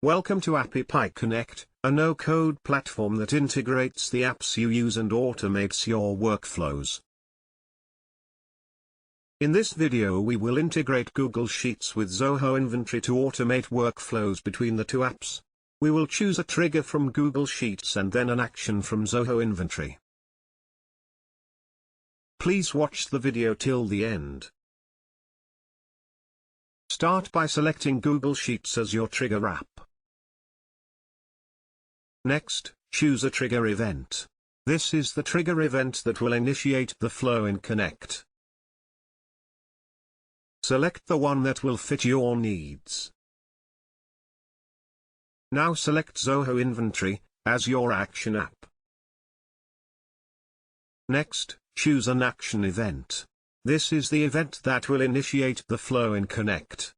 Welcome to AppyPie Connect, a no-code platform that integrates the apps you use and automates your workflows. In this video we will integrate Google Sheets with Zoho Inventory to automate workflows between the two apps. We will choose a trigger from Google Sheets and then an action from Zoho Inventory. Please watch the video till the end. Start by selecting Google Sheets as your trigger app. Next, choose a trigger event. This is the trigger event that will initiate the flow in Connect. Select the one that will fit your needs. Now select Zoho Inventory as your action app. Next, choose an action event. This is the event that will initiate the flow in Connect.